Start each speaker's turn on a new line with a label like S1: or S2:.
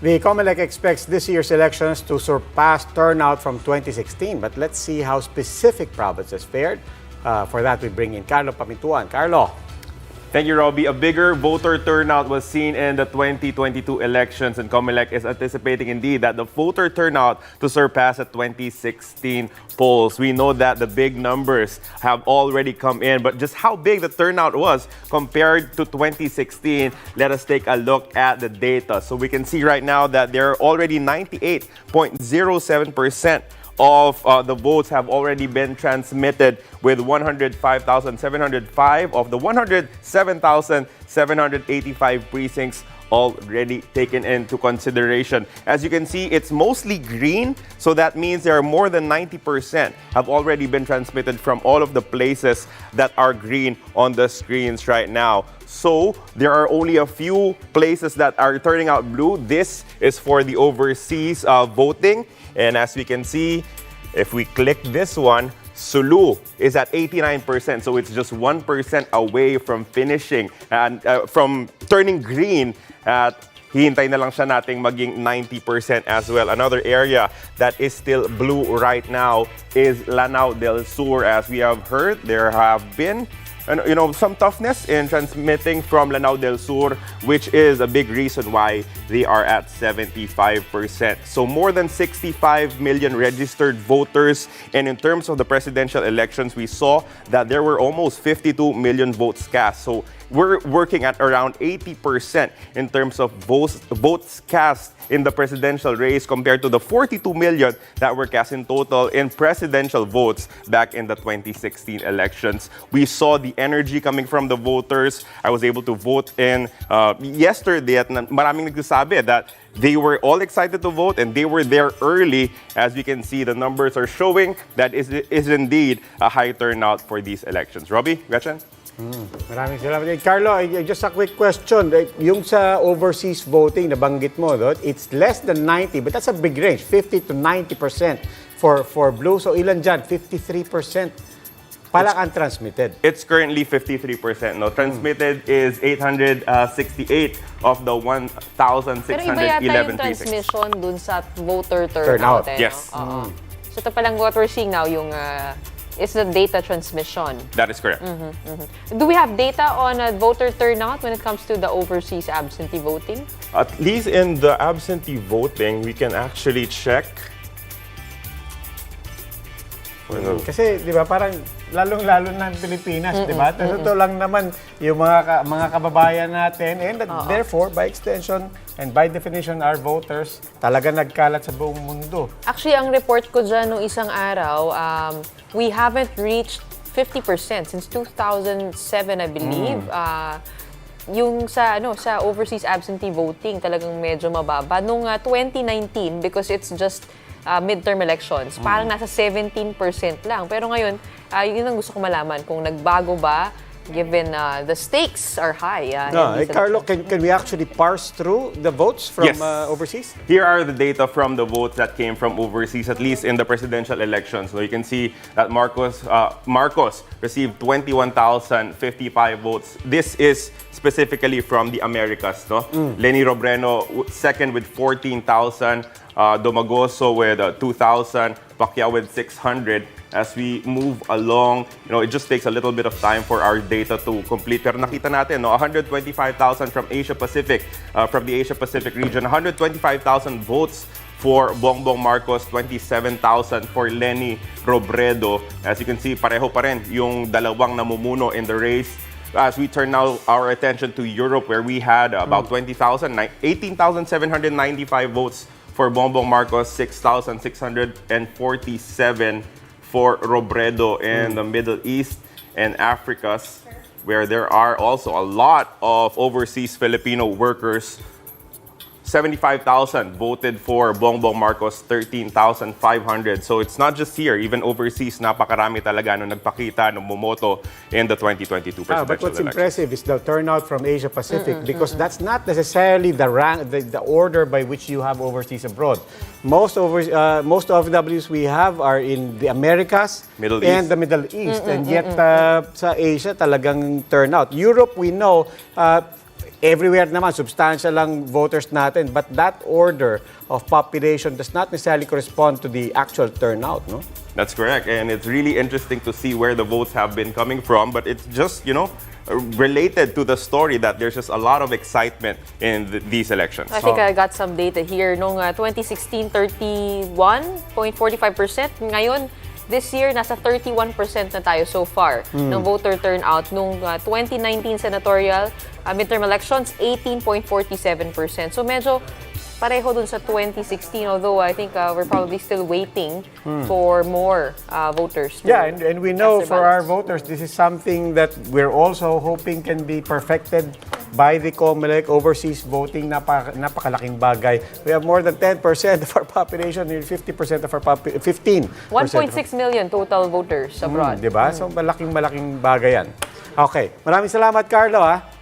S1: The COMELEC expects this year's elections to surpass turnout from 2016. But let's see how specific provinces fared. For that, we bring in Carlo Pamintuan. Carlo.
S2: Thank you, Robbie. A bigger voter turnout was seen in the 2022 elections, and COMELEC is anticipating indeed that the voter turnout to surpass the 2016 polls. We know that the big numbers have already come in, but just how big the turnout was compared to 2016, let us take a look at the data. So we can see right now that there are already 98.07% of the votes have already been transmitted, with 105,705 of the 107,785 precincts already taken into consideration. As you can see, it's mostly green, so that means there are more than 90% have already been transmitted from all of the places that are green on the screens right now. So there are only a few places that are turning out blue. This is for the overseas voting. And as we can see, if we click this one, Sulu is at 89%. So it's just 1% away from finishing and from turning green. At hihintay na lang siya nating maging 90% as well. Another area that is still blue right now is Lanao del Sur. As we have heard, there have been some toughness in transmitting from Lanao del Sur, which is a big reason why they are at 75%. So more than 65 million registered voters. And in terms of the presidential elections, we saw that there were almost 52 million votes cast. So we're working at around 80% in terms of votes cast in the presidential race compared to the 42 million that were cast in total in presidential votes back in the 2016 elections. We saw the energy coming from the voters. I was able to vote in yesterday at maraming nagsasabi that they were all excited to vote and they were there early. As we can see, the numbers are showing that is indeed a high turnout for these elections. Robbie, Gretchen?
S1: Maraming salamat. Carlo, just a quick question. Yung sa overseas voting, nabanggit mo, it's less than 90, but that's a big range, 50 to 90% for blue. So ilan dyan? 53% pala untransmitted.
S2: It's currently 53%. No, transmitted is 868 of the 1,611
S3: Pero iba yata yung transmission dun sa voter turnout.
S2: Yes.
S3: So ito palang what we're seeing now, yung is the data transmission.
S2: That is correct.
S3: Do we have data on voter turnout when it comes to the overseas absentee voting?
S2: At least in the absentee voting, we can actually check.
S1: Kasi, di ba, parang lalong-lalo na Pilipinas, di ba? Ito lang naman yung mga kababayan natin, and therefore, by extension and by definition, our voters, talaga nagkalat sa buong mundo.
S3: Actually, ang report ko dyan nung isang araw, we haven't reached 50% since 2007, I believe. Yung sa overseas absentee voting, talagang medyo mababa. Nung 2019, because it's just midterm elections, parang nasa 17% lang. Pero ngayon, yun ang gusto ko malaman, kung nagbago ba, given the stakes are high.
S1: Carlo, can we actually parse through the votes from overseas?
S2: Here are the data from the votes that came from overseas, at least in the presidential elections. So you can see that Marcos received 21,055 votes. This is specifically from the Americas. No? Leni Robredo second with 14,000. Domagoso with 2,000, Pacquiao with 600. As we move along, it just takes a little bit of time for our data to complete. Pero nakita natin, 125,000 from Asia Pacific, from the Asia Pacific region, 125,000 votes for Bongbong Marcos, 27,000 for Leni Robredo. As you can see, pareho pa rin yung dalawang namumuno in the race. As we turn now our attention to Europe, where we had about 18,795 votes for Bongbong Marcos, 6,647 for Robredo in the Middle East and Africa, where there are also a lot of overseas Filipino workers. 75,000 voted for Bongbong Marcos, 13,500. So it's not just here, even overseas, napakarami talaga nung nagpakita, nung bumoto in the 2022 presidential
S1: But what's
S2: election.
S1: impressive is the turnout from Asia Pacific, because that's not necessarily the order by which you have overseas abroad. Most OFWs we have are in the Americas and the Middle East, and yet sa Asia talagang turnout. Europe, we know, everywhere naman, substantial lang voters natin. But that order of population does not necessarily correspond to the actual turnout, no?
S2: That's correct. And it's really interesting to see where the votes have been coming from. But it's just, related to the story that there's just a lot of excitement in these elections.
S3: I think I got some data here. Noong 2016, 31.45%. Ngayon, this year, nasa 31% na tayo so far ng voter turnout. Nung 2019 senatorial midterm elections, 18.47%. So medyo pareho dun sa 2016, although I think we're probably still waiting for more voters.
S1: Yeah, and we know
S3: cast their
S1: for our
S3: ballots.
S1: voters, this is something that we're also hoping can be perfected by the COMELEC. Overseas voting, napakalaking bagay. We have more than 10% of our population, nearly 50% of our population, 15%.
S3: 1.6 million total voters abroad.
S1: Diba? So malaking bagay yan. Okay, maraming salamat Carlo ha.